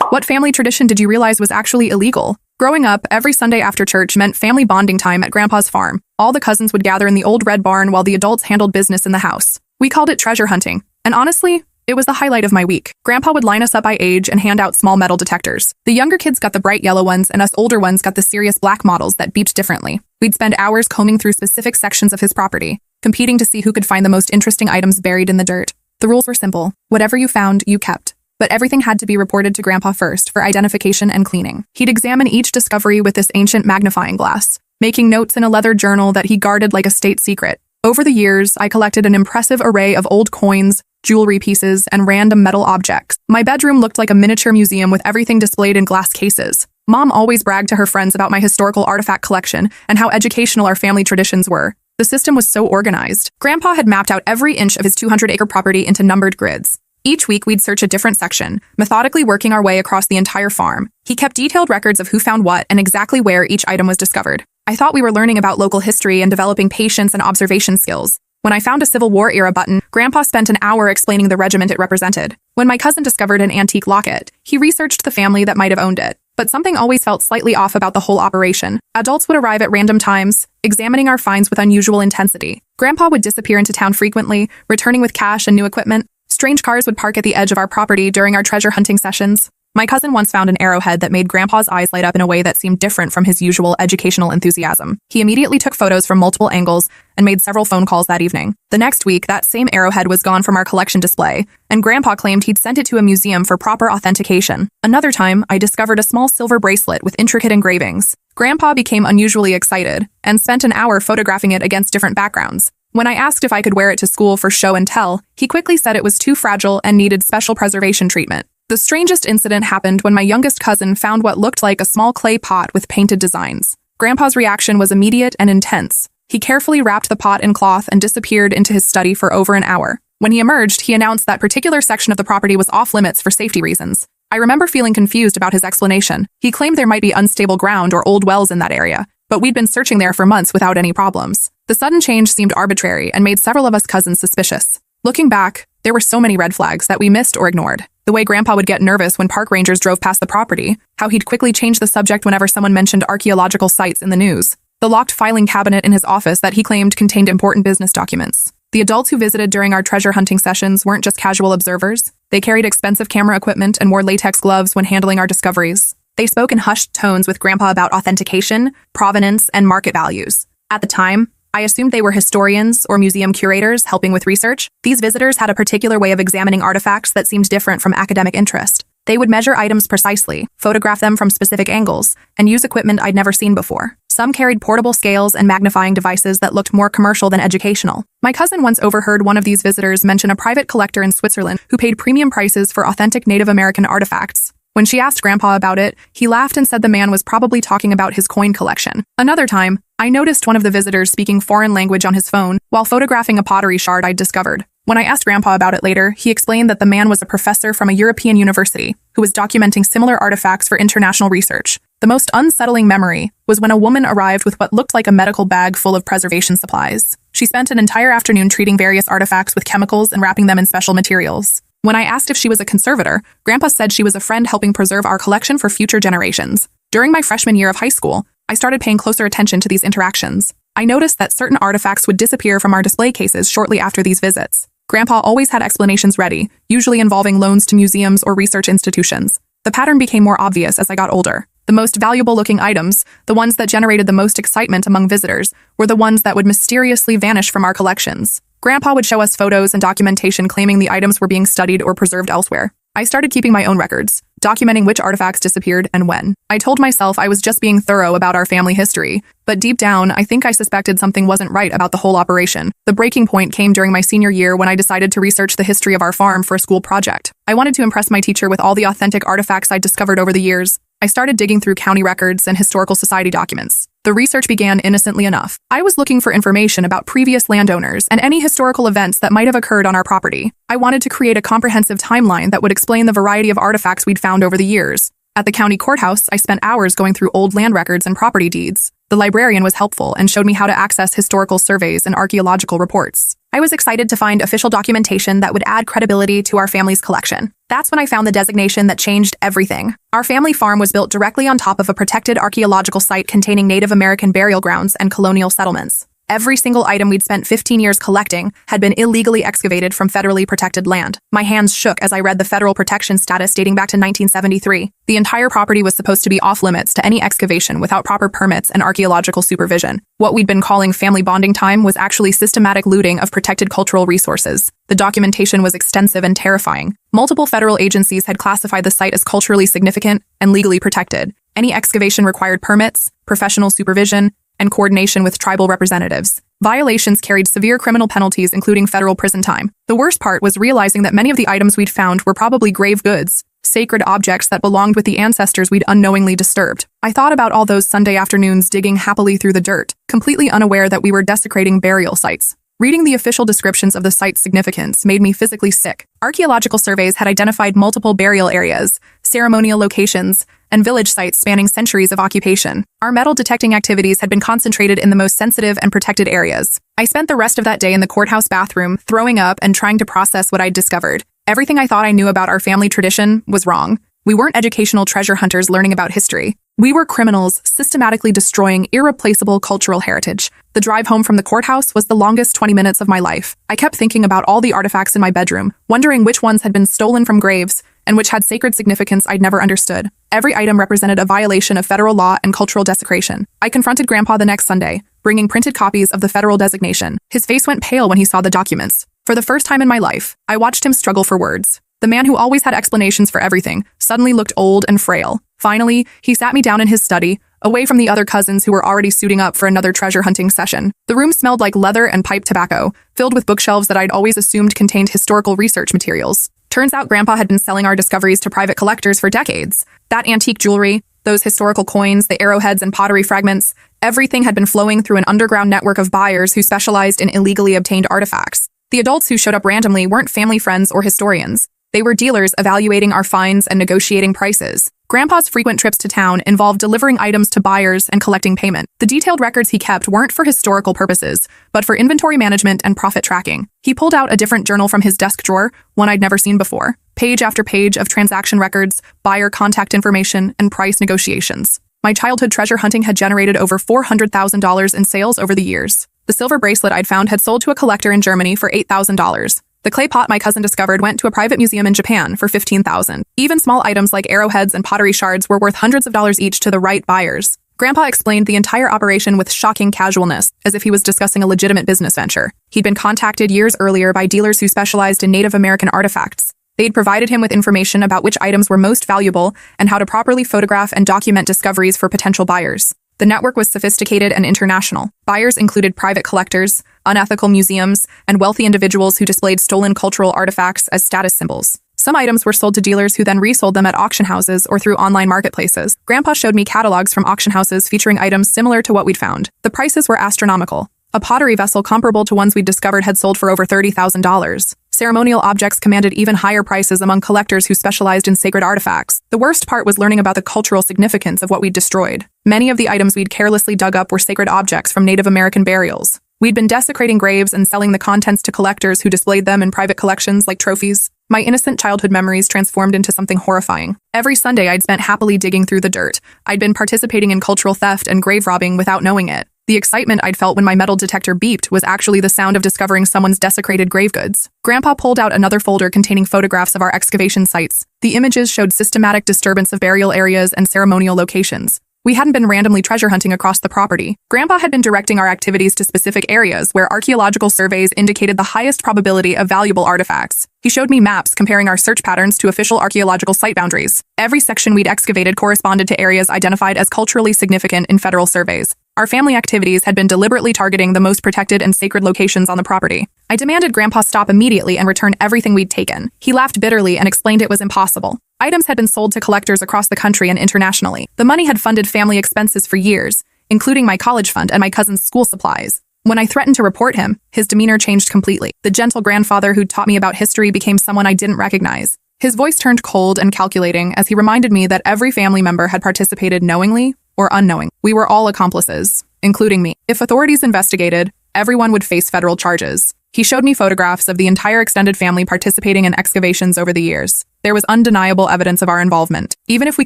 What family tradition did you realize was actually illegal? Growing up, every Sunday after church meant family bonding time at Grandpa's farm. All the cousins would gather in the old red barn while the adults handled business in the house. We called it treasure hunting. And honestly, it was the highlight of my week. Grandpa would line us up by age and hand out small metal detectors. The younger kids got the bright yellow ones, and us older ones got the serious black models that beeped differently. We'd spend hours combing through specific sections of his property, competing to see who could find the most interesting items buried in the dirt. The rules were simple. Whatever you found, you kept. But everything had to be reported to Grandpa first for identification and cleaning. He'd examine each discovery with this ancient magnifying glass, making notes in a leather journal that he guarded like a state secret. Over the years, I collected an impressive array of old coins, jewelry pieces, and random metal objects. My bedroom looked like a miniature museum with everything displayed in glass cases. Mom always bragged to her friends about my historical artifact collection and how educational our family traditions were. The system was so organized. Grandpa had mapped out every inch of his 200-acre property into numbered grids. Each week, we'd search a different section, methodically working our way across the entire farm. He kept detailed records of who found what and exactly where each item was discovered. I thought we were learning about local history and developing patience and observation skills. When I found a Civil War-era button, Grandpa spent an hour explaining the regiment it represented. When my cousin discovered an antique locket, he researched the family that might have owned it. But something always felt slightly off about the whole operation. Adults would arrive at random times, examining our finds with unusual intensity. Grandpa would disappear into town frequently, returning with cash and new equipment. Strange cars would park at the edge of our property during our treasure hunting sessions. My cousin once found an arrowhead that made Grandpa's eyes light up in a way that seemed different from his usual educational enthusiasm. He immediately took photos from multiple angles and made several phone calls that evening. The next week, that same arrowhead was gone from our collection display, and Grandpa claimed he'd sent it to a museum for proper authentication. Another time, I discovered a small silver bracelet with intricate engravings. Grandpa became unusually excited and spent an hour photographing it against different backgrounds. When I asked if I could wear it to school for show and tell, he quickly said it was too fragile and needed special preservation treatment. The strangest incident happened when my youngest cousin found what looked like a small clay pot with painted designs. Grandpa's reaction was immediate and intense. He carefully wrapped the pot in cloth and disappeared into his study for over an hour. When he emerged, he announced that particular section of the property was off limits for safety reasons. I remember feeling confused about his explanation. He claimed there might be unstable ground or old wells in that area, but we'd been searching there for months without any problems. The sudden change seemed arbitrary and made several of us cousins suspicious. Looking back, there were so many red flags that we missed or ignored. The way Grandpa would get nervous when park rangers drove past the property, how he'd quickly change the subject whenever someone mentioned archaeological sites in the news, the locked filing cabinet in his office that he claimed contained important business documents. The adults who visited during our treasure hunting sessions weren't just casual observers. They carried expensive camera equipment and wore latex gloves when handling our discoveries. They spoke in hushed tones with Grandpa about authentication, provenance, and market values. At the time, I assumed they were historians or museum curators helping with research. These visitors had a particular way of examining artifacts that seemed different from academic interest. They would measure items precisely, photograph them from specific angles, and use equipment I'd never seen before. Some carried portable scales and magnifying devices that looked more commercial than educational. My cousin once overheard one of these visitors mention a private collector in Switzerland who paid premium prices for authentic Native American artifacts. When she asked Grandpa about it, he laughed and said the man was probably talking about his coin collection. Another time, I noticed one of the visitors speaking foreign language on his phone while photographing a pottery shard I'd discovered. When I asked Grandpa about it later, he explained that the man was a professor from a European university who was documenting similar artifacts for international research. The most unsettling memory was when a woman arrived with what looked like a medical bag full of preservation supplies. She spent an entire afternoon treating various artifacts with chemicals and wrapping them in special materials. When I asked if she was a conservator, Grandpa said she was a friend helping preserve our collection for future generations. During my freshman year of high school, I started paying closer attention to these interactions. I noticed that certain artifacts would disappear from our display cases shortly after these visits. Grandpa always had explanations ready, usually involving loans to museums or research institutions. The pattern became more obvious as I got older. The most valuable-looking items, the ones that generated the most excitement among visitors, were the ones that would mysteriously vanish from our collections. Grandpa would show us photos and documentation claiming the items were being studied or preserved elsewhere. I started keeping my own records, documenting which artifacts disappeared and when. I told myself I was just being thorough about our family history, but deep down, I think I suspected something wasn't right about the whole operation. The breaking point came during my senior year when I decided to research the history of our farm for a school project. I wanted to impress my teacher with all the authentic artifacts I'd discovered over the years. I started digging through county records and historical society documents. The research began innocently enough. I was looking for information about previous landowners and any historical events that might have occurred on our property. I wanted to create a comprehensive timeline that would explain the variety of artifacts we'd found over the years. At the county courthouse, I spent hours going through old land records and property deeds. The librarian was helpful and showed me how to access historical surveys and archaeological reports. I was excited to find official documentation that would add credibility to our family's collection. That's when I found the designation that changed everything. Our family farm was built directly on top of a protected archaeological site containing Native American burial grounds and colonial settlements. Every single item we'd spent 15 years collecting had been illegally excavated from federally protected land. My hands shook as I read the federal protection status dating back to 1973. The entire property was supposed to be off-limits to any excavation without proper permits and archaeological supervision. What we'd been calling family bonding time was actually systematic looting of protected cultural resources. The documentation was extensive and terrifying. Multiple federal agencies had classified the site as culturally significant and legally protected. Any excavation required permits, professional supervision, and coordination with tribal representatives. Violations carried severe criminal penalties, including federal prison time. The worst part was realizing that many of the items we'd found were probably grave goods, sacred objects that belonged with the ancestors we'd unknowingly disturbed. I thought about all those Sunday afternoons digging happily through the dirt, completely unaware that we were desecrating burial sites. Reading the official descriptions of the site's significance made me physically sick. Archaeological surveys had identified multiple burial areas, ceremonial locations, and village sites spanning centuries of occupation. Our metal detecting activities had been concentrated in the most sensitive and protected areas. I spent the rest of that day in the courthouse bathroom, throwing up and trying to process what I'd discovered. Everything I thought I knew about our family tradition was wrong. We weren't educational treasure hunters learning about history. We were criminals systematically destroying irreplaceable cultural heritage. The drive home from the courthouse was the longest 20 minutes of my life. I kept thinking about all the artifacts in my bedroom, wondering which ones had been stolen from graves and which had sacred significance I'd never understood. Every item represented a violation of federal law and cultural desecration. I confronted Grandpa the next Sunday, bringing printed copies of the federal designation. His face went pale when he saw the documents. For the first time in my life, I watched him struggle for words. The man who always had explanations for everything suddenly looked old and frail. Finally, he sat me down in his study, away from the other cousins who were already suiting up for another treasure hunting session. The room smelled like leather and pipe tobacco, filled with bookshelves that I'd always assumed contained historical research materials. Turns out Grandpa had been selling our discoveries to private collectors for decades. That antique jewelry, those historical coins, the arrowheads and pottery fragments, everything had been flowing through an underground network of buyers who specialized in illegally obtained artifacts. The adults who showed up randomly weren't family friends or historians. They were dealers evaluating our finds and negotiating prices. Grandpa's frequent trips to town involved delivering items to buyers and collecting payment. The detailed records he kept weren't for historical purposes, but for inventory management and profit tracking. He pulled out a different journal from his desk drawer, one I'd never seen before. Page after page of transaction records, buyer contact information, and price negotiations. My childhood treasure hunting had generated over $400,000 in sales over the years. The silver bracelet I'd found had sold to a collector in Germany for $8,000. The clay pot my cousin discovered went to a private museum in Japan for $15,000. Even small items like arrowheads and pottery shards were worth hundreds of dollars each to the right buyers. Grandpa explained the entire operation with shocking casualness, as if he was discussing a legitimate business venture. He'd been contacted years earlier by dealers who specialized in Native American artifacts. They'd provided him with information about which items were most valuable and how to properly photograph and document discoveries for potential buyers. The network was sophisticated and international. Buyers included private collectors, unethical museums, and wealthy individuals who displayed stolen cultural artifacts as status symbols. Some items were sold to dealers who then resold them at auction houses or through online marketplaces. Grandpa showed me catalogs from auction houses featuring items similar to what we'd found. The prices were astronomical. A pottery vessel comparable to ones we'd discovered had sold for over $30,000. Ceremonial objects commanded even higher prices among collectors who specialized in sacred artifacts. The worst part was learning about the cultural significance of what we'd destroyed. Many of the items we'd carelessly dug up were sacred objects from Native American burials. We'd been desecrating graves and selling the contents to collectors who displayed them in private collections like trophies. My innocent childhood memories transformed into something horrifying. Every Sunday I'd spent happily digging through the dirt. I'd been participating in cultural theft and grave robbing without knowing it. The excitement I'd felt when my metal detector beeped was actually the sound of discovering someone's desecrated grave goods. Grandpa pulled out another folder containing photographs of our excavation sites. The images showed systematic disturbance of burial areas and ceremonial locations. We hadn't been randomly treasure hunting across the property. Grandpa had been directing our activities to specific areas where archaeological surveys indicated the highest probability of valuable artifacts. He showed me maps comparing our search patterns to official archaeological site boundaries. Every section we'd excavated corresponded to areas identified as culturally significant in federal surveys. Our family activities had been deliberately targeting the most protected and sacred locations on the property. I demanded Grandpa stop immediately and return everything we'd taken. He laughed bitterly and explained it was impossible. Items had been sold to collectors across the country and internationally. The money had funded family expenses for years, including my college fund and my cousin's school supplies. When I threatened to report him, his demeanor changed completely. The gentle grandfather who'd taught me about history became someone I didn't recognize. His voice turned cold and calculating as he reminded me that every family member had participated knowingly or unknowing. We were all accomplices, including me. If authorities investigated, everyone would face federal charges. He showed me photographs of the entire extended family participating in excavations over the years. There was undeniable evidence of our involvement. Even if we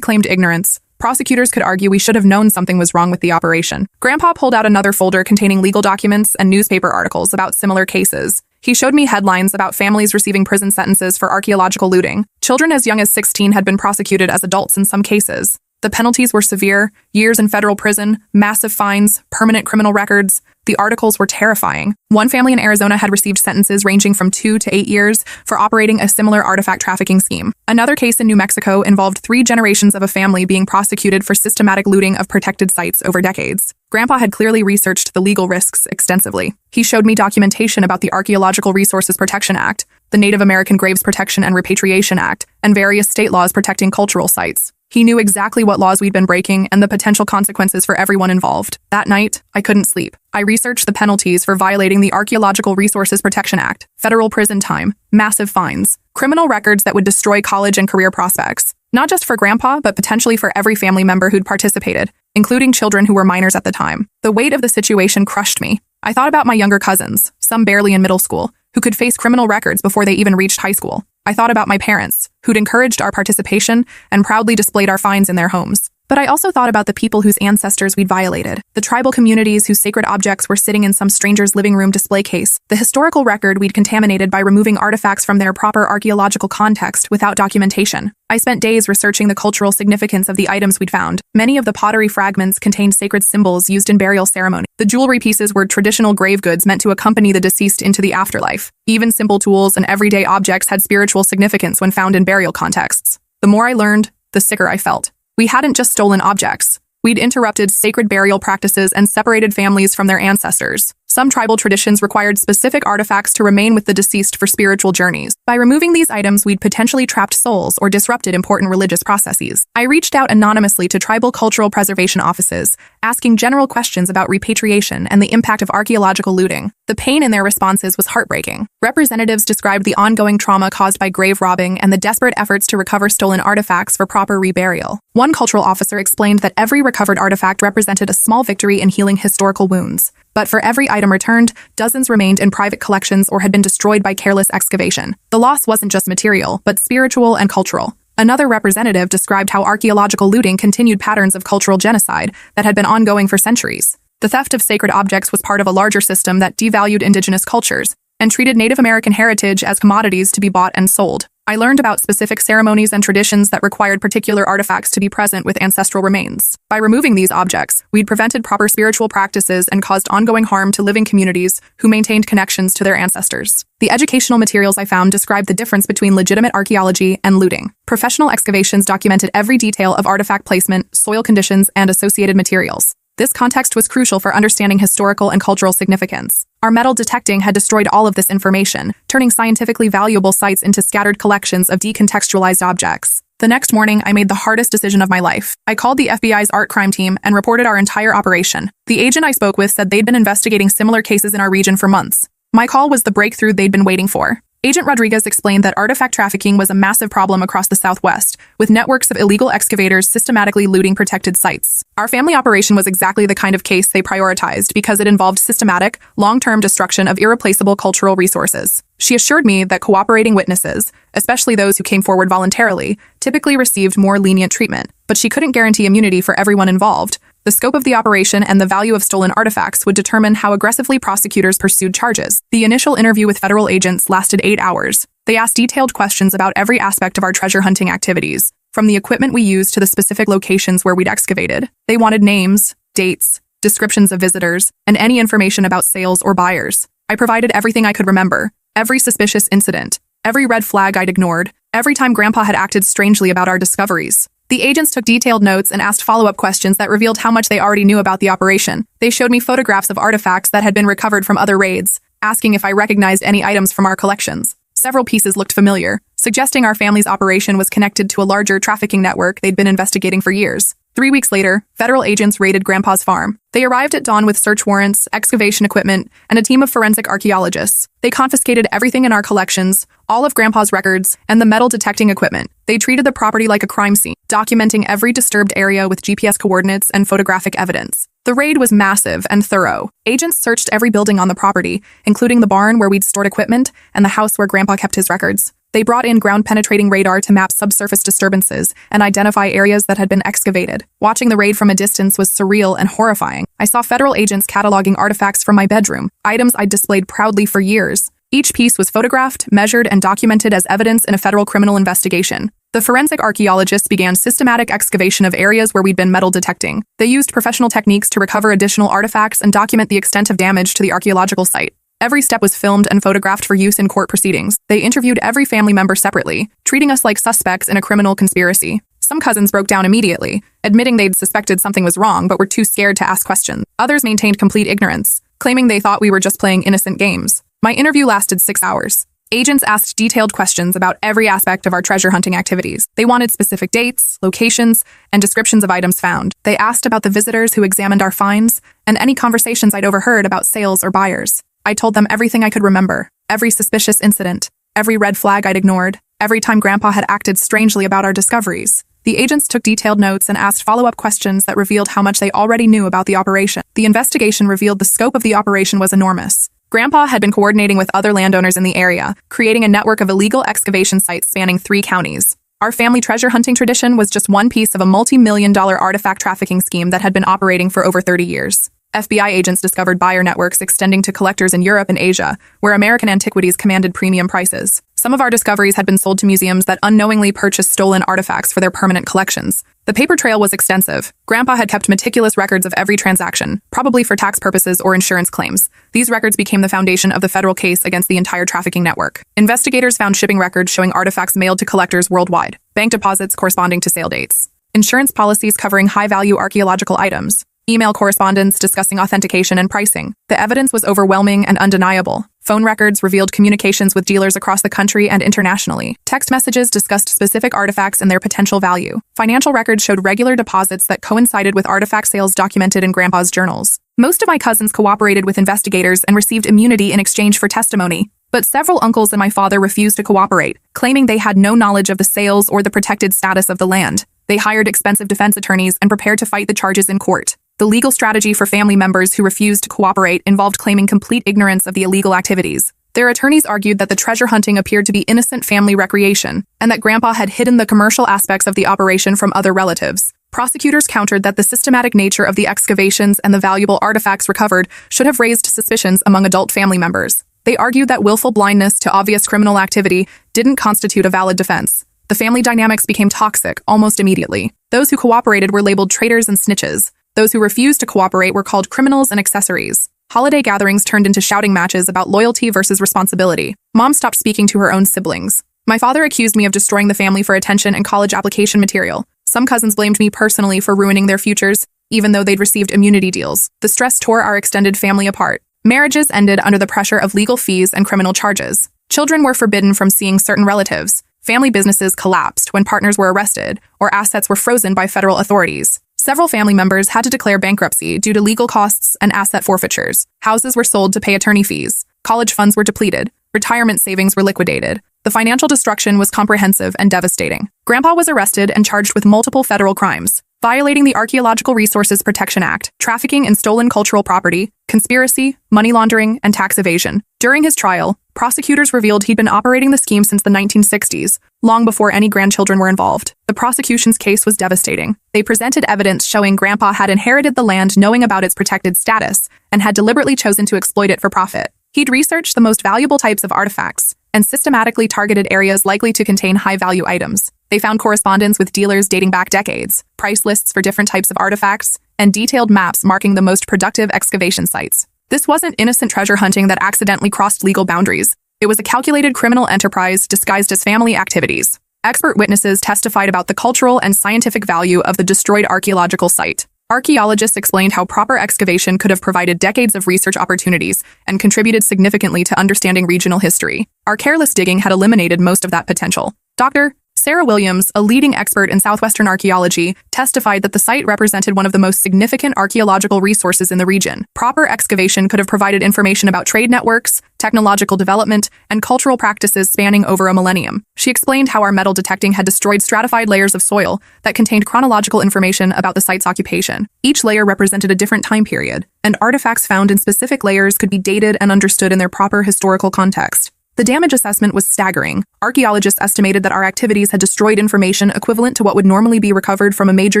claimed ignorance, prosecutors could argue we should have known something was wrong with the operation. Grandpa pulled out another folder containing legal documents and newspaper articles about similar cases. He showed me headlines about families receiving prison sentences for archaeological looting. Children as young as 16 had been prosecuted as adults in some cases. The penalties were severe: years in federal prison, massive fines, permanent criminal records. The articles were terrifying. One family in Arizona had received sentences ranging from 2 to 8 years for operating a similar artifact trafficking scheme. Another case in New Mexico involved 3 generations of a family being prosecuted for systematic looting of protected sites over decades. Grandpa had clearly researched the legal risks extensively. He showed me documentation about the Archaeological Resources Protection Act, the Native American Graves Protection and Repatriation Act, and various state laws protecting cultural sites. He knew exactly what laws we'd been breaking and the potential consequences for everyone involved. That night, I couldn't sleep. I researched the penalties for violating the Archaeological Resources Protection Act: federal prison time, massive fines, criminal records that would destroy college and career prospects, not just for Grandpa, but potentially for every family member who'd participated, including children who were minors at the time. The weight of the situation crushed me. I thought about my younger cousins, some barely in middle school, who could face criminal records before they even reached high school. I thought about my parents, who'd encouraged our participation and proudly displayed our finds in their homes. But I also thought about the people whose ancestors we'd violated, the tribal communities whose sacred objects were sitting in some stranger's living room display case, the historical record we'd contaminated by removing artifacts from their proper archaeological context without documentation. I spent days researching the cultural significance of the items we'd found. Many of the pottery fragments contained sacred symbols used in burial ceremony. The jewelry pieces were traditional grave goods meant to accompany the deceased into the afterlife. Even simple tools and everyday objects had spiritual significance when found in burial contexts. The more I learned, the sicker I felt. We hadn't just stolen objects. We'd interrupted sacred burial practices and separated families from their ancestors. Some tribal traditions required specific artifacts to remain with the deceased for spiritual journeys. By removing these items, we'd potentially trapped souls or disrupted important religious processes. I reached out anonymously to tribal cultural preservation offices, asking general questions about repatriation and the impact of archaeological looting. The pain in their responses was heartbreaking. Representatives described the ongoing trauma caused by grave robbing and the desperate efforts to recover stolen artifacts for proper reburial. One cultural officer explained that every recovered artifact represented a small victory in healing historical wounds. But for every item returned, dozens remained in private collections or had been destroyed by careless excavation. The loss wasn't just material, but spiritual and cultural. Another representative described how archaeological looting continued patterns of cultural genocide that had been ongoing for centuries. The theft of sacred objects was part of a larger system that devalued indigenous cultures and treated Native American heritage as commodities to be bought and sold. I learned about specific ceremonies and traditions that required particular artifacts to be present with ancestral remains. By removing these objects, we'd prevented proper spiritual practices and caused ongoing harm to living communities who maintained connections to their ancestors. The educational materials I found described the difference between legitimate archaeology and looting. Professional excavations documented every detail of artifact placement, soil conditions, and associated materials. This context was crucial for understanding historical and cultural significance. Our metal detecting had destroyed all of this information, turning scientifically valuable sites into scattered collections of decontextualized objects. The next morning, I made the hardest decision of my life. I called the FBI's art crime team and reported our entire operation. The agent I spoke with said they'd been investigating similar cases in our region for months. My call was the breakthrough they'd been waiting for. Agent Rodriguez explained that artifact trafficking was a massive problem across the Southwest, with networks of illegal excavators systematically looting protected sites. Our family operation was exactly the kind of case they prioritized because it involved systematic, long-term destruction of irreplaceable cultural resources. She assured me that cooperating witnesses, especially those who came forward voluntarily, typically received more lenient treatment, but she couldn't guarantee immunity for everyone involved. The scope of the operation and the value of stolen artifacts would determine how aggressively prosecutors pursued charges. The initial interview with federal agents lasted 8 hours. They asked detailed questions about every aspect of our treasure hunting activities, from the equipment we used to the specific locations where we'd excavated. They wanted names, dates, descriptions of visitors, and any information about sales or buyers. I provided everything I could remember, every suspicious incident, every red flag I'd ignored, every time Grandpa had acted strangely about our discoveries. The agents took detailed notes and asked follow-up questions that revealed how much they already knew about the operation. They showed me photographs of artifacts that had been recovered from other raids, asking if I recognized any items from our collections. Several pieces looked familiar, suggesting our family's operation was connected to a larger trafficking network they'd been investigating for years. 3 weeks later, federal agents raided Grandpa's farm. They arrived at dawn with search warrants, excavation equipment, and a team of forensic archaeologists. They confiscated everything in our collections, all of Grandpa's records, and the metal detecting equipment. They treated the property like a crime scene, documenting every disturbed area with GPS coordinates and photographic evidence. The raid was massive and thorough. Agents searched every building on the property, including the barn where we'd stored equipment and the house where Grandpa kept his records. They brought in ground-penetrating radar to map subsurface disturbances and identify areas that had been excavated. Watching the raid from a distance was surreal and horrifying. I saw federal agents cataloging artifacts from my bedroom, items I'd displayed proudly for years. Each piece was photographed, measured, and documented as evidence in a federal criminal investigation. The forensic archaeologists began systematic excavation of areas where we'd been metal detecting. They used professional techniques to recover additional artifacts and document the extent of damage to the archaeological site. Every step was filmed and photographed for use in court proceedings. They interviewed every family member separately, treating us like suspects in a criminal conspiracy. Some cousins broke down immediately, admitting they'd suspected something was wrong but were too scared to ask questions. Others maintained complete ignorance, claiming they thought we were just playing innocent games. My interview lasted 6 hours. Agents asked detailed questions about every aspect of our treasure hunting activities. They wanted specific dates, locations, and descriptions of items found. They asked about the visitors who examined our finds and any conversations I'd overheard about sales or buyers. I told them everything I could remember, every suspicious incident, every red flag I'd ignored, every time Grandpa had acted strangely about our discoveries. The agents took detailed notes and asked follow-up questions that revealed how much they already knew about the operation. The investigation revealed the scope of the operation was enormous. Grandpa had been coordinating with other landowners in the area, creating a network of illegal excavation sites spanning 3 counties. Our family treasure hunting tradition was just one piece of a multi-million-dollar artifact trafficking scheme that had been operating for over 30 years. FBI agents discovered buyer networks extending to collectors in Europe and Asia, where American antiquities commanded premium prices. Some of our discoveries had been sold to museums that unknowingly purchased stolen artifacts for their permanent collections. The paper trail was extensive. Grandpa had kept meticulous records of every transaction, probably for tax purposes or insurance claims. These records became the foundation of the federal case against the entire trafficking network. Investigators found shipping records showing artifacts mailed to collectors worldwide, bank deposits corresponding to sale dates, insurance policies covering high-value archaeological items, email correspondence discussing authentication and pricing. The evidence was overwhelming and undeniable. Phone records revealed communications with dealers across the country and internationally. Text messages discussed specific artifacts and their potential value. Financial records showed regular deposits that coincided with artifact sales documented in Grandpa's journals. Most of my cousins cooperated with investigators and received immunity in exchange for testimony. But several uncles and my father refused to cooperate, claiming they had no knowledge of the sales or the protected status of the land. They hired expensive defense attorneys and prepared to fight the charges in court. The legal strategy for family members who refused to cooperate involved claiming complete ignorance of the illegal activities. Their attorneys argued that the treasure hunting appeared to be innocent family recreation, and that Grandpa had hidden the commercial aspects of the operation from other relatives. Prosecutors countered that the systematic nature of the excavations and the valuable artifacts recovered should have raised suspicions among adult family members. They argued that willful blindness to obvious criminal activity didn't constitute a valid defense. The family dynamics became toxic almost immediately. Those who cooperated were labeled traitors and snitches. Those who refused to cooperate were called criminals and accessories. Holiday gatherings turned into shouting matches about loyalty versus responsibility. Mom stopped speaking to her own siblings. My father accused me of destroying the family for attention and college application material. Some cousins blamed me personally for ruining their futures, even though they'd received immunity deals. The stress tore our extended family apart. Marriages ended under the pressure of legal fees and criminal charges. Children were forbidden from seeing certain relatives. Family businesses collapsed when partners were arrested, or assets were frozen by federal authorities. Several family members had to declare bankruptcy due to legal costs and asset forfeitures. Houses were sold to pay attorney fees. College funds were depleted. Retirement savings were liquidated. The financial destruction was comprehensive and devastating. Grandpa was arrested and charged with multiple federal crimes, violating the Archaeological Resources Protection Act, trafficking in stolen cultural property, conspiracy, money laundering, and tax evasion. During his trial, prosecutors revealed he'd been operating the scheme since the 1960s, long before any grandchildren were involved. The prosecution's case was devastating. They presented evidence showing Grandpa had inherited the land knowing about its protected status and had deliberately chosen to exploit it for profit. He'd researched the most valuable types of artifacts and systematically targeted areas likely to contain high-value items. They found correspondence with dealers dating back decades, price lists for different types of artifacts, and detailed maps marking the most productive excavation sites. This wasn't innocent treasure hunting that accidentally crossed legal boundaries. It was a calculated criminal enterprise disguised as family activities. Expert witnesses testified about the cultural and scientific value of the destroyed archaeological site. Archaeologists explained how proper excavation could have provided decades of research opportunities and contributed significantly to understanding regional history. Our careless digging had eliminated most of that potential. Dr. Sarah Williams, a leading expert in southwestern archaeology, testified that the site represented one of the most significant archaeological resources in the region. Proper excavation could have provided information about trade networks, technological development, and cultural practices spanning over a millennium. She explained how our metal detecting had destroyed stratified layers of soil that contained chronological information about the site's occupation. Each layer represented a different time period, and artifacts found in specific layers could be dated and understood in their proper historical context. The damage assessment was staggering. Archaeologists estimated that our activities had destroyed information equivalent to what would normally be recovered from a major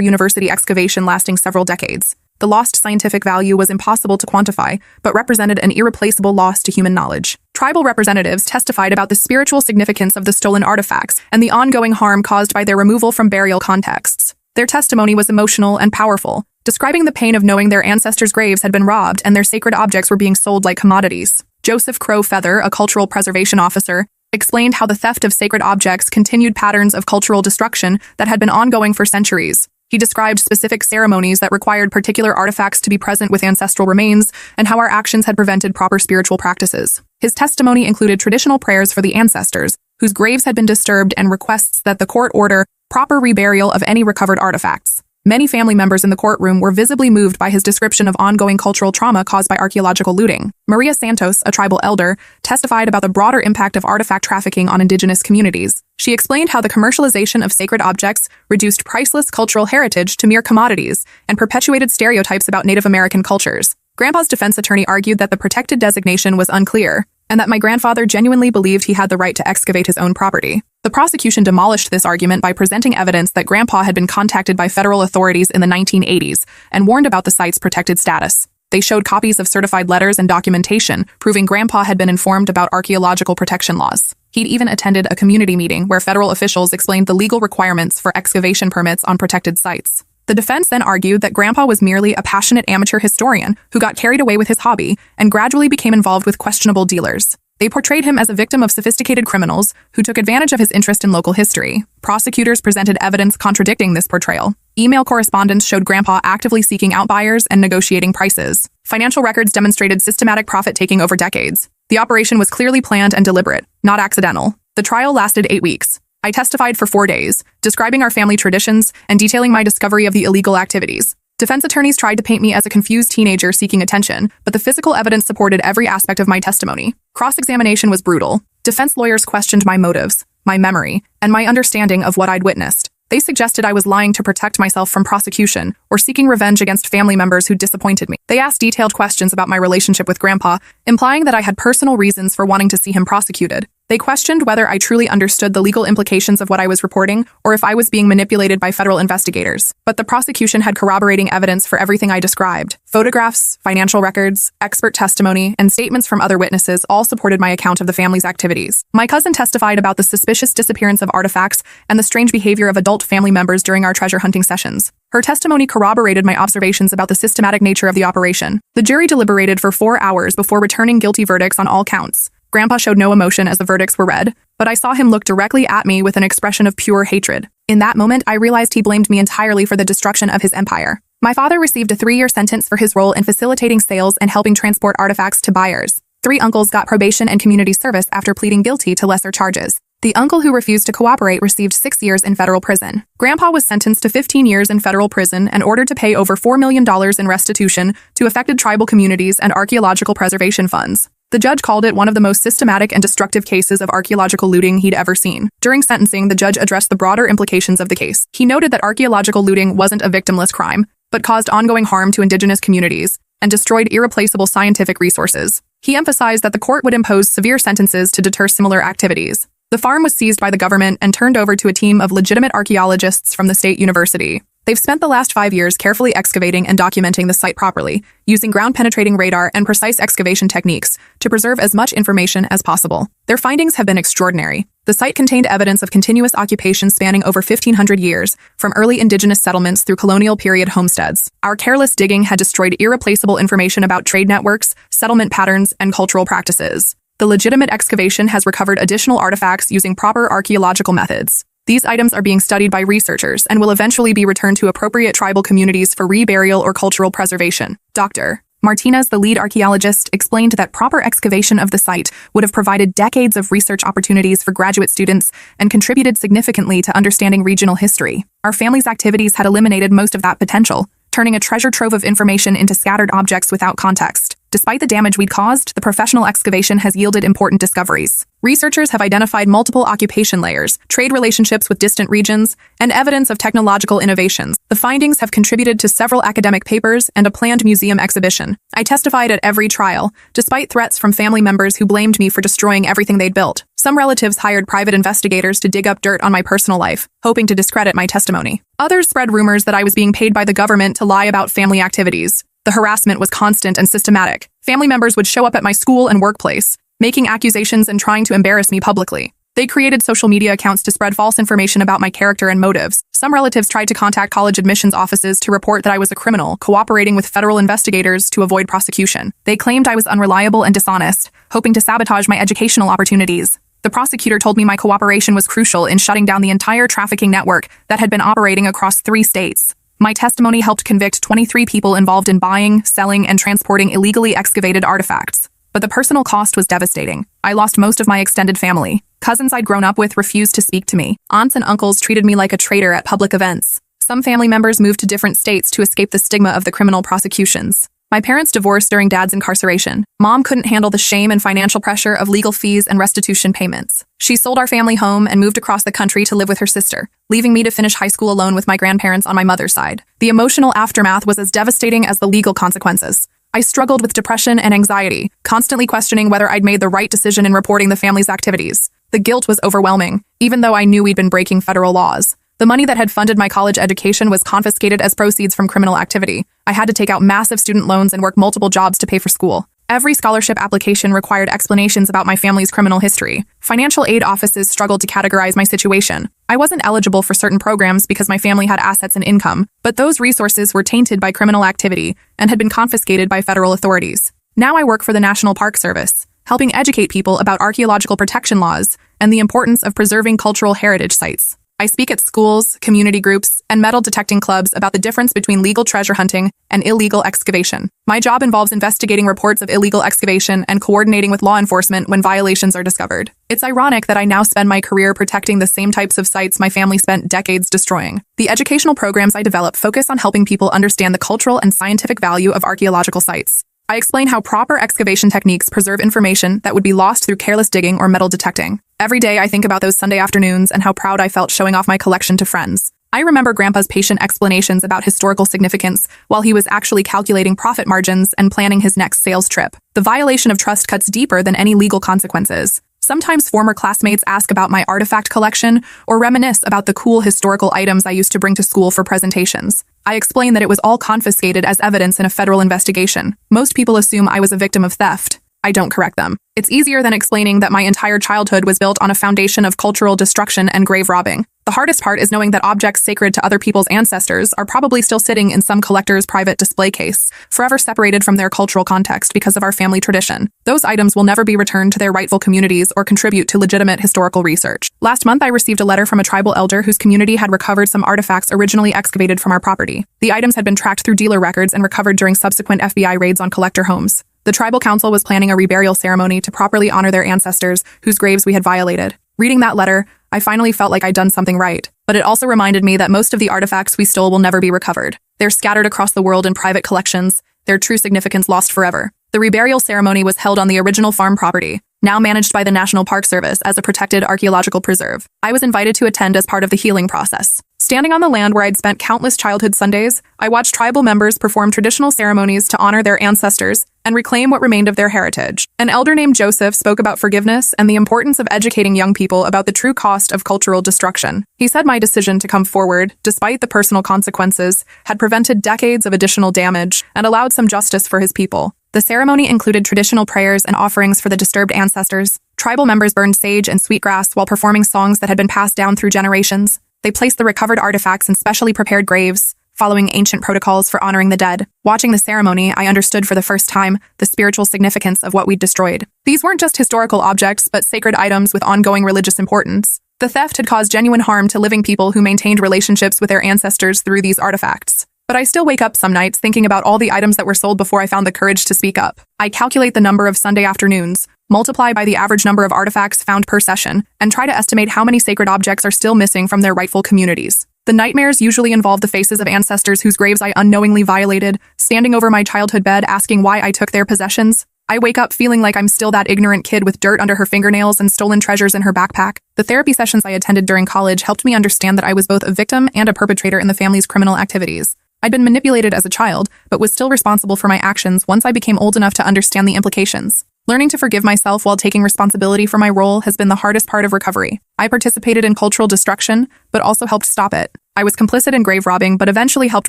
university excavation lasting several decades. The lost scientific value was impossible to quantify, but represented an irreplaceable loss to human knowledge. Tribal representatives testified about the spiritual significance of the stolen artifacts and the ongoing harm caused by their removal from burial contexts. Their testimony was emotional and powerful, describing the pain of knowing their ancestors' graves had been robbed and their sacred objects were being sold like commodities. Joseph Crow Feather, a cultural preservation officer, explained how the theft of sacred objects continued patterns of cultural destruction that had been ongoing for centuries. He described specific ceremonies that required particular artifacts to be present with ancestral remains and how our actions had prevented proper spiritual practices. His testimony included traditional prayers for the ancestors, whose graves had been disturbed, and requests that the court order proper reburial of any recovered artifacts. Many family members in the courtroom were visibly moved by his description of ongoing cultural trauma caused by archaeological looting. Maria Santos, a tribal elder, testified about the broader impact of artifact trafficking on indigenous communities. She explained how the commercialization of sacred objects reduced priceless cultural heritage to mere commodities and perpetuated stereotypes about Native American cultures. Grandpa's defense attorney argued that the protected designation was unclear and that my grandfather genuinely believed he had the right to excavate his own property. The prosecution demolished this argument by presenting evidence that Grandpa had been contacted by federal authorities in the 1980s and warned about the site's protected status. They showed copies of certified letters and documentation proving Grandpa had been informed about archaeological protection laws. He'd even attended a community meeting where federal officials explained the legal requirements for excavation permits on protected sites. The defense then argued that Grandpa was merely a passionate amateur historian who got carried away with his hobby and gradually became involved with questionable dealers. They portrayed him as a victim of sophisticated criminals who took advantage of his interest in local history. Prosecutors presented evidence contradicting this portrayal. Email correspondence showed Grandpa actively seeking out buyers and negotiating prices. Financial records demonstrated systematic profit-taking over decades. The operation was clearly planned and deliberate, not accidental. The trial lasted 8 weeks. I testified for 4 days, describing our family traditions and detailing my discovery of the illegal activities. Defense attorneys tried to paint me as a confused teenager seeking attention, but the physical evidence supported every aspect of my testimony. Cross-examination was brutal. Defense lawyers questioned my motives, my memory, and my understanding of what I'd witnessed. They suggested I was lying to protect myself from prosecution or seeking revenge against family members who disappointed me. They asked detailed questions about my relationship with Grandpa, implying that I had personal reasons for wanting to see him prosecuted. They questioned whether I truly understood the legal implications of what I was reporting or if I was being manipulated by federal investigators. But the prosecution had corroborating evidence for everything I described. Photographs, financial records, expert testimony, and statements from other witnesses all supported my account of the family's activities. My cousin testified about the suspicious disappearance of artifacts and the strange behavior of adult family members during our treasure hunting sessions. Her testimony corroborated my observations about the systematic nature of the operation. The jury deliberated for 4 hours before returning guilty verdicts on all counts. Grandpa showed no emotion as the verdicts were read, but I saw him look directly at me with an expression of pure hatred. In that moment, I realized he blamed me entirely for the destruction of his empire. My father received a 3-year sentence for his role in facilitating sales and helping transport artifacts to buyers. 3 uncles got probation and community service after pleading guilty to lesser charges. The uncle who refused to cooperate received 6 years in federal prison. Grandpa was sentenced to 15 years in federal prison and ordered to pay over $4 million in restitution to affected tribal communities and archaeological preservation funds. The judge called it one of the most systematic and destructive cases of archaeological looting he'd ever seen. During sentencing, the judge addressed the broader implications of the case. He noted that archaeological looting wasn't a victimless crime, but caused ongoing harm to indigenous communities and destroyed irreplaceable scientific resources. He emphasized that the court would impose severe sentences to deter similar activities. The farm was seized by the government and turned over to a team of legitimate archaeologists from the state university. They've spent the last 5 years carefully excavating and documenting the site properly, using ground-penetrating radar and precise excavation techniques to preserve as much information as possible. Their findings have been extraordinary. The site contained evidence of continuous occupation spanning over 1,500 years, from early indigenous settlements through colonial-period homesteads. Our careless digging had destroyed irreplaceable information about trade networks, settlement patterns, and cultural practices. The legitimate excavation has recovered additional artifacts using proper archaeological methods. These items are being studied by researchers and will eventually be returned to appropriate tribal communities for reburial or cultural preservation. Dr. Martinez, the lead archaeologist, explained that proper excavation of the site would have provided decades of research opportunities for graduate students and contributed significantly to understanding regional history. Our family's activities had eliminated most of that potential, turning a treasure trove of information into scattered objects without context. Despite the damage we'd caused, the professional excavation has yielded important discoveries. Researchers have identified multiple occupation layers, trade relationships with distant regions, and evidence of technological innovations. The findings have contributed to several academic papers and a planned museum exhibition. I testified at every trial, despite threats from family members who blamed me for destroying everything they'd built. Some relatives hired private investigators to dig up dirt on my personal life, hoping to discredit my testimony. Others spread rumors that I was being paid by the government to lie about family activities. The harassment was constant and systematic. Family members would show up at my school and workplace, making accusations and trying to embarrass me publicly. They created social media accounts to spread false information about my character and motives. Some relatives tried to contact college admissions offices to report that I was a criminal, cooperating with federal investigators to avoid prosecution. They claimed I was unreliable and dishonest, hoping to sabotage my educational opportunities. The prosecutor told me my cooperation was crucial in shutting down the entire trafficking network that had been operating across 3 states. My testimony helped convict 23 people involved in buying, selling, and transporting illegally excavated artifacts. But the personal cost was devastating. I lost most of my extended family. Cousins I'd grown up with refused to speak to me. Aunts and uncles treated me like a traitor at public events. Some family members moved to different states to escape the stigma of the criminal prosecutions. My parents divorced during Dad's incarceration. Mom couldn't handle the shame and financial pressure of legal fees and restitution payments. She sold our family home and moved across the country to live with her sister, leaving me to finish high school alone with my grandparents on my mother's side. The emotional aftermath was as devastating as the legal consequences. I struggled with depression and anxiety, constantly questioning whether I'd made the right decision in reporting the family's activities. The guilt was overwhelming, even though I knew we'd been breaking federal laws. The money that had funded my college education was confiscated as proceeds from criminal activity. I had to take out massive student loans and work multiple jobs to pay for school. Every scholarship application required explanations about my family's criminal history. Financial aid offices struggled to categorize my situation. I wasn't eligible for certain programs because my family had assets and income, but those resources were tainted by criminal activity and had been confiscated by federal authorities. Now I work for the National Park Service, helping educate people about archaeological protection laws and the importance of preserving cultural heritage sites. I speak at schools, community groups, and metal detecting clubs about the difference between legal treasure hunting and illegal excavation. My job involves investigating reports of illegal excavation and coordinating with law enforcement when violations are discovered. It's ironic that I now spend my career protecting the same types of sites my family spent decades destroying. The educational programs I develop focus on helping people understand the cultural and scientific value of archaeological sites. I explain how proper excavation techniques preserve information that would be lost through careless digging or metal detecting. Every day I think about those Sunday afternoons and how proud I felt showing off my collection to friends. I remember Grandpa's patient explanations about historical significance while he was actually calculating profit margins and planning his next sales trip. The violation of trust cuts deeper than any legal consequences. Sometimes former classmates ask about my artifact collection or reminisce about the cool historical items I used to bring to school for presentations. I explain that it was all confiscated as evidence in a federal investigation. Most people assume I was a victim of theft. I don't correct them. It's easier than explaining that my entire childhood was built on a foundation of cultural destruction and grave robbing. The hardest part is knowing that objects sacred to other people's ancestors are probably still sitting in some collector's private display case, forever separated from their cultural context because of our family tradition. Those items will never be returned to their rightful communities or contribute to legitimate historical research. Last month, I received a letter from a tribal elder whose community had recovered some artifacts originally excavated from our property. The items had been tracked through dealer records and recovered during subsequent FBI raids on collector homes. The tribal council was planning a reburial ceremony to properly honor their ancestors whose graves we had violated. Reading that letter, I finally felt like I'd done something right, but it also reminded me that most of the artifacts we stole will never be recovered. They're scattered across the world in private collections, their true significance lost forever. The reburial ceremony was held on the original farm property, now managed by the National Park Service as a protected archaeological preserve. I was invited to attend as part of the healing process. Standing on the land where I'd spent countless childhood Sundays, I watched tribal members perform traditional ceremonies to honor their ancestors and reclaim what remained of their heritage. An elder named Joseph spoke about forgiveness and the importance of educating young people about the true cost of cultural destruction. He said my decision to come forward, despite the personal consequences, had prevented decades of additional damage and allowed some justice for his people. The ceremony included traditional prayers and offerings for the disturbed ancestors. Tribal members burned sage and sweetgrass while performing songs that had been passed down through generations. They placed the recovered artifacts in specially prepared graves, following ancient protocols for honoring the dead. Watching the ceremony, I understood for the first time the spiritual significance of what we'd destroyed. These weren't just historical objects, but sacred items with ongoing religious importance. The theft had caused genuine harm to living people who maintained relationships with their ancestors through these artifacts. But I still wake up some nights thinking about all the items that were sold before I found the courage to speak up. I calculate the number of Sunday afternoons, multiply by the average number of artifacts found per session, and try to estimate how many sacred objects are still missing from their rightful communities. The nightmares usually involve the faces of ancestors whose graves I unknowingly violated, standing over my childhood bed asking why I took their possessions. I wake up feeling like I'm still that ignorant kid with dirt under her fingernails and stolen treasures in her backpack. The therapy sessions I attended during college helped me understand that I was both a victim and a perpetrator in the family's criminal activities. I'd been manipulated as a child, but was still responsible for my actions once I became old enough to understand the implications. Learning to forgive myself while taking responsibility for my role has been the hardest part of recovery. I participated in cultural destruction, but also helped stop it. I was complicit in grave robbing, but eventually helped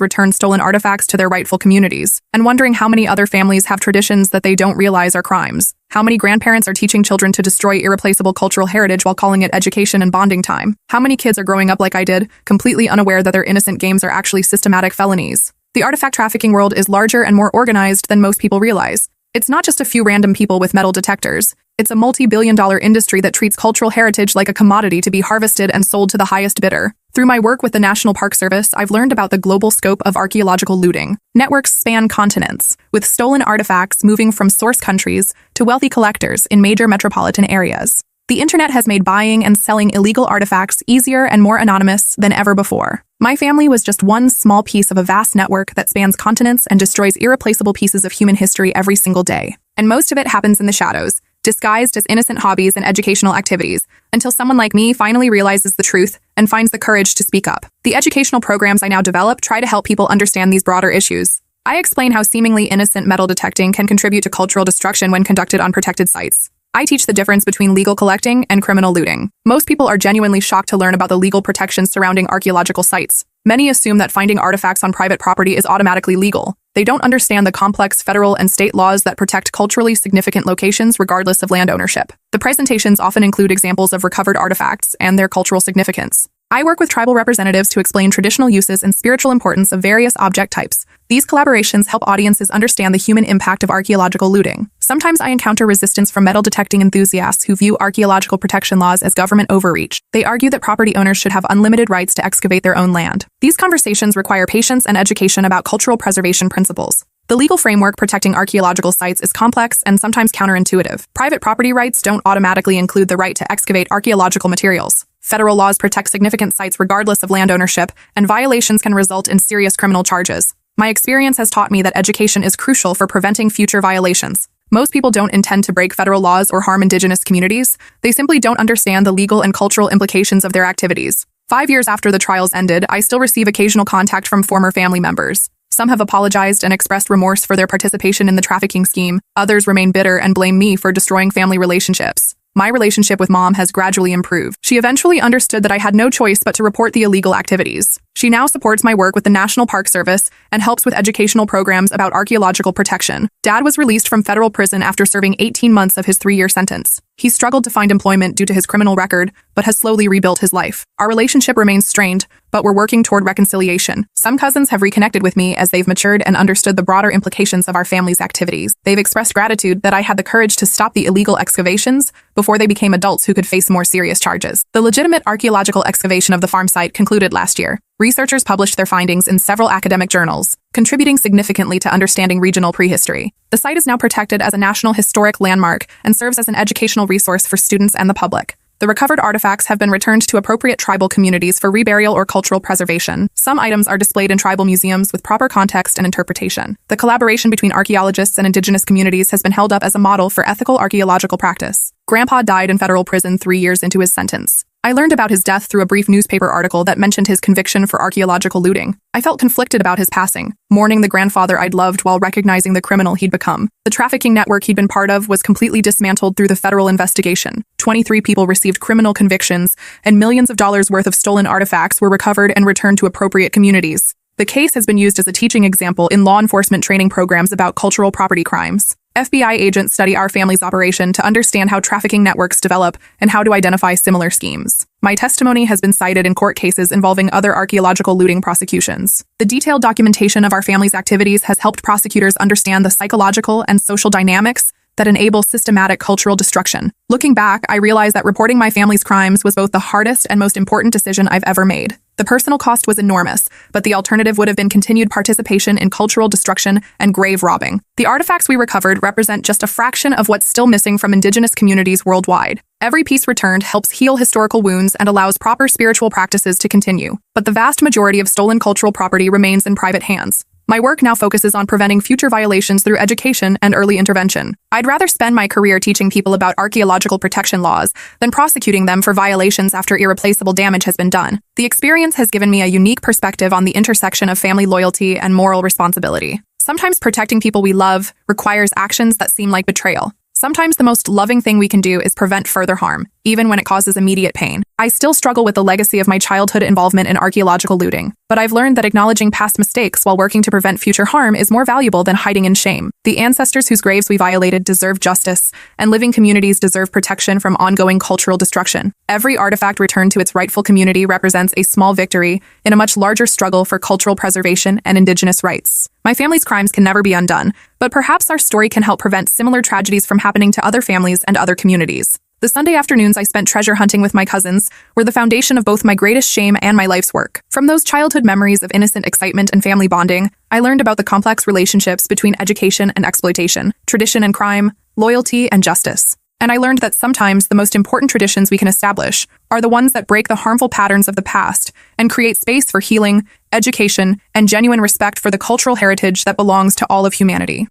return stolen artifacts to their rightful communities, and wondering how many other families have traditions that they don't realize are crimes. How many grandparents are teaching children to destroy irreplaceable cultural heritage while calling it education and bonding time? How many kids are growing up like I did, completely unaware that their innocent games are actually systematic felonies? The artifact trafficking world is larger and more organized than most people realize. It's not just a few random people with metal detectors. It's a multi-billion-dollar industry that treats cultural heritage like a commodity to be harvested and sold to the highest bidder. Through my work with the National Park Service, I've learned about the global scope of archaeological looting. Networks span continents, with stolen artifacts moving from source countries to wealthy collectors in major metropolitan areas. The internet has made buying and selling illegal artifacts easier and more anonymous than ever before. My family was just one small piece of a vast network that spans continents and destroys irreplaceable pieces of human history every single day. And most of it happens in the shadows, disguised as innocent hobbies and educational activities, until someone like me finally realizes the truth and finds the courage to speak up. The educational programs I now develop try to help people understand these broader issues. I explain how seemingly innocent metal detecting can contribute to cultural destruction when conducted on protected sites. I teach the difference between legal collecting and criminal looting. Most people are genuinely shocked to learn about the legal protections surrounding archaeological sites. Many assume that finding artifacts on private property is automatically legal. They don't understand the complex federal and state laws that protect culturally significant locations regardless of land ownership. The presentations often include examples of recovered artifacts and their cultural significance. I work with tribal representatives to explain traditional uses and spiritual importance of various object types. These collaborations help audiences understand the human impact of archaeological looting. Sometimes I encounter resistance from metal detecting enthusiasts who view archaeological protection laws as government overreach. They argue that property owners should have unlimited rights to excavate their own land. These conversations require patience and education about cultural preservation principles. The legal framework protecting archaeological sites is complex and sometimes counterintuitive. Private property rights don't automatically include the right to excavate archaeological materials. Federal laws protect significant sites regardless of land ownership, and violations can result in serious criminal charges. My experience has taught me that education is crucial for preventing future violations. Most people don't intend to break federal laws or harm indigenous communities. They simply don't understand the legal and cultural implications of their activities. 5 years after the trials ended, I still receive occasional contact from former family members. Some have apologized and expressed remorse for their participation in the trafficking scheme. Others remain bitter and blame me for destroying family relationships. My relationship with Mom has gradually improved. She eventually understood that I had no choice but to report the illegal activities. She now supports my work with the National Park Service and helps with educational programs about archaeological protection. Dad was released from federal prison after serving 18 months of his 3-year sentence. He struggled to find employment due to his criminal record, but has slowly rebuilt his life. Our relationship remains strained, but we're working toward reconciliation. Some cousins have reconnected with me as they've matured and understood the broader implications of our family's activities. They've expressed gratitude that I had the courage to stop the illegal excavations before they became adults who could face more serious charges. The legitimate archaeological excavation of the farm site concluded last year. Researchers published their findings in several academic journals, contributing significantly to understanding regional prehistory. The site is now protected as a National Historic Landmark and serves as an educational resource for students and the public. The recovered artifacts have been returned to appropriate tribal communities for reburial or cultural preservation. Some items are displayed in tribal museums with proper context and interpretation. The collaboration between archaeologists and indigenous communities has been held up as a model for ethical archaeological practice. Grandpa died in federal prison 3 years into his sentence. I learned about his death through a brief newspaper article that mentioned his conviction for archaeological looting. I felt conflicted about his passing, mourning the grandfather I'd loved while recognizing the criminal he'd become. The trafficking network he'd been part of was completely dismantled through the federal investigation. 23 people received criminal convictions, and millions of dollars worth of stolen artifacts were recovered and returned to appropriate communities. The case has been used as a teaching example in law enforcement training programs about cultural property crimes. FBI agents study our family's operation to understand how trafficking networks develop and how to identify similar schemes. My testimony has been cited in court cases involving other archaeological looting prosecutions. The detailed documentation of our family's activities has helped prosecutors understand the psychological and social dynamics that enable systematic cultural destruction. Looking back, I realized that reporting my family's crimes was both the hardest and most important decision I've ever made. The personal cost was enormous, but the alternative would have been continued participation in cultural destruction and grave robbing. The artifacts we recovered represent just a fraction of what's still missing from indigenous communities worldwide. Every piece returned helps heal historical wounds and allows proper spiritual practices to continue. But the vast majority of stolen cultural property remains in private hands. My work now focuses on preventing future violations through education and early intervention. I'd rather spend my career teaching people about archaeological protection laws than prosecuting them for violations after irreplaceable damage has been done. The experience has given me a unique perspective on the intersection of family loyalty and moral responsibility. Sometimes protecting people we love requires actions that seem like betrayal. Sometimes the most loving thing we can do is prevent further harm, even when it causes immediate pain. I still struggle with the legacy of my childhood involvement in archaeological looting, but I've learned that acknowledging past mistakes while working to prevent future harm is more valuable than hiding in shame. The ancestors whose graves we violated deserve justice, and living communities deserve protection from ongoing cultural destruction. Every artifact returned to its rightful community represents a small victory in a much larger struggle for cultural preservation and indigenous rights. My family's crimes can never be undone, but perhaps our story can help prevent similar tragedies from happening to other families and other communities. The Sunday afternoons I spent treasure hunting with my cousins were the foundation of both my greatest shame and my life's work. From those childhood memories of innocent excitement and family bonding, I learned about the complex relationships between education and exploitation, tradition and crime, loyalty and justice. And I learned that sometimes the most important traditions we can establish are the ones that break the harmful patterns of the past and create space for healing, education, and genuine respect for the cultural heritage that belongs to all of humanity.